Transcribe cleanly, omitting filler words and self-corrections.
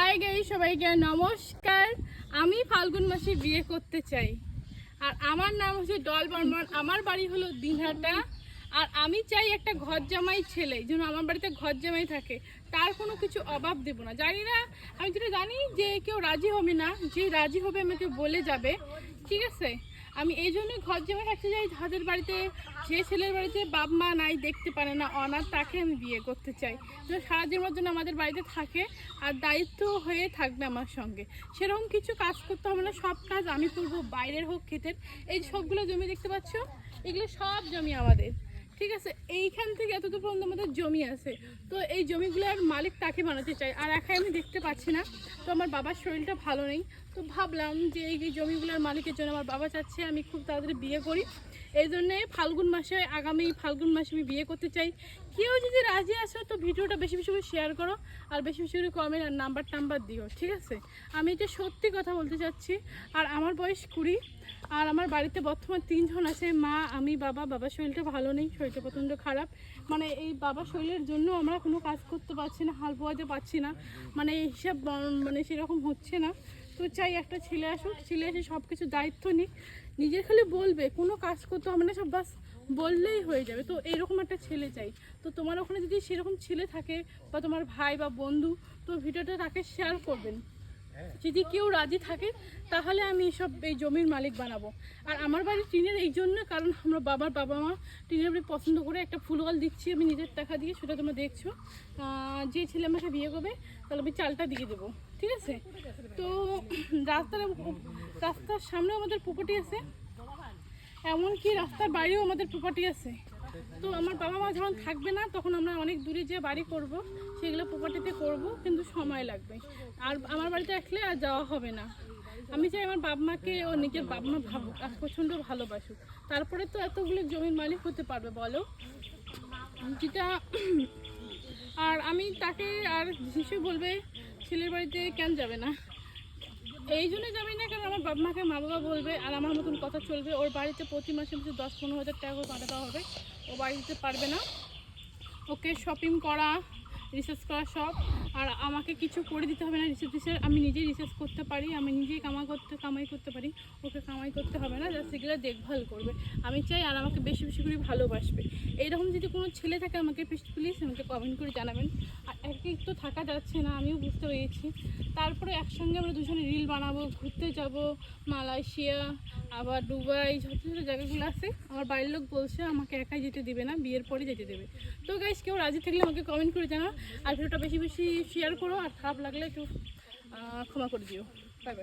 Hi guys, সবাইকে নমস্কার। আমি ফাল্গুন মাসে বিয়ে করতে চাই, আর আমার নাম হচ্ছে ডল বর্মন। আমার বাড়ি হলো দিনহাটা, আর আমি চাই একটা ঘর জামাই ছেলে যেন আমার বাড়িতে ঘর জামাই থাকে, তার কোনো কিছু অভাব দেবো না। জানি না, আমি যেটা জানি যে কেউ রাজি হবে না, যে রাজি হবে আমাকে বলে যাবে, ঠিক আছে? আমি এই জন্যই ঘর জামাই থাকতে চাই, যাদের বাড়িতে, যে ছেলের বাড়িতে বাপ মা নাই, দেখতে পারে না, অনাথ, তাকে আমি বিয়ে করতে চাই। যেন সারা জীবনের জন্য আমাদের বাড়িতে থাকে আর দায়িত্ব হয়ে থাকবে আমার সঙ্গে। সেরকম কিছু কাজ করতে হবে না, সব কাজ আমি করবো, বাইরের হোক ক্ষেতের। এই সবগুলো জমি দেখতে পাচ্ছ, এগুলো সব জমি আমাদের, ঠিক আছে? এইখান থেকে এতদূর পর্যন্ত আমাদের জমি আছে। তো এই জমিগুলোর মালিক তাকে বানাতে চাই, আর একাই আমি দেখতে পাচ্ছি না। তো আমার বাবার শরীরটা ভালো নেই, তো ভাবলাম যে এই জমিগুলোর মালিকের জন্য আমার বাবা চাচ্ছে আমি খুব তাড়াতাড়ি বিয়ে করি। এই জন্যে আগামী ফাল্গুন মাসে আমি বিয়ে করতে চাই। কেউ যদি রাজি আসো তো ভিডিওটা বেশি বেশি করে শেয়ার করো, আর বেশি বেশি করে কমেন্ট আর নাম্বার দিও, ঠিক আছে? আমি এটা সত্যি কথা বলতে চাচ্ছি। আর আমার বয়স 20, আর আমার বাড়িতে বর্তমান 3 জন আছে, মা, আমি, বাবা। বাবার শরীরটা ভালো নেই, শরীরটা প্রচণ্ড খারাপ। মানে এই বাবার শরীরের জন্য আমরা কোনো কাজ করতে পারছি না, হাল বোয়াতে পারছি না, মানে হিসাব মানে সেরকম হচ্ছে না। তো চাই একটা ছেলে আসুক, ছেলে এসে সব কিছু দায়িত্ব নিক, নিজের খালি বলবে, কোনো কাজ করতে হবে না, সব বাস বললেই হয়ে যাবে। তো এইরকম একটা ছেলে চাই। তো তোমার ওখানে যদি সেরকম ছেলে থাকে, বা তোমার ভাই বা বন্ধু, তো ভিডিওটা তাকে শেয়ার করবেন। যদি কেউ রাজি থাকে তাহলে আমি এই জমির মালিক বানাবো। আর আমার বাড়ি টিনের এই জন্য, কারণ আমরা বাবা মা টিনের বাড়ি পছন্দ করে। একটা ফুলওয়াল দিচ্ছি আমি নিজের টাকা দিয়ে, সেটা তোমরা দেখছো। যে ছেলে আমাকে বিয়ে করবে তাহলে আমি চালটা দিয়ে দেবো, ঠিক আছে? তো রাস্তার সামনে আমাদের প্রপার্টি আছে, এমনকি রাস্তার বাইরেও আমাদের প্রপার্টি আছে। তো আমার বাবা মা যখন থাকবে না, তখন আমরা অনেক দূরে যে বাড়ি করব, সেগুলো প্রপার্টিতে করব, কিন্তু সময় লাগবে। আর আমার বাড়িতে আসলে আর যাওয়া হবে না। আমি চাই আমার বাবা মাকে ও নিজের বাবা মা ভাবুক আর প্রচণ্ড ভালোবাসুক, তারপরে তো এতগুলো জমির মালিক হতে পারবে, বলো? যেটা আর আমি তাকে আর নিশ্চয়ই বলবে ছেলের বাড়িতে কেন যাবে না, এই জন্য যাবি না, কারণ আমার বাবা মাকে মা বাবা বলবে, আর আমার মতন কথা চলবে। ওর বাড়িতে প্রতি মাসে 10-15 হাজার টাকা করে পাঠাতে হবে, ও বাড়ি দিতে পারবে না। ওকে শপিং করা, রিসার্চ করা সব, আর আমাকে কিছু করে দিতে হবে না। আমি নিজেই রিসার্চ করতে পারি, আমি নিজেই কামাই করতে পারি, ওকে কামাই করতে হবে না, যা সেগুলো দেখভাল করবে আমি চাই। আর আমাকে বেশি বেশি করে ভালোবাসবে। এইরকম যদি কোনো ছেলে থাকে আমাকে প্লিজ আমাকে কমেন্ট করে জানাবেন। আর একই তো থাকা যাচ্ছে না, আমিও বুঝতে পেরেছি। তারপরে একসঙ্গে আমরা দুজনে রিল বানাবো, ঘুরতে যাব, মালয়েশিয়া, আবার দুবাই, ছোটো ছোটো জায়গাগুলো আছে। আমার বাড়ির লোক বলছে আমাকে একাই যেতে দেবে না, বিয়ের পরে যেতে দেবে। তো গাইস, কেউ রাজি থাকলে আমাকে কমেন্ট করে জানাও, আর ভিডিওটা বেশি বেশি শেয়ার করো, আর খারাপ লাগলে একটু ক্ষমা করে দিও। Bye bye.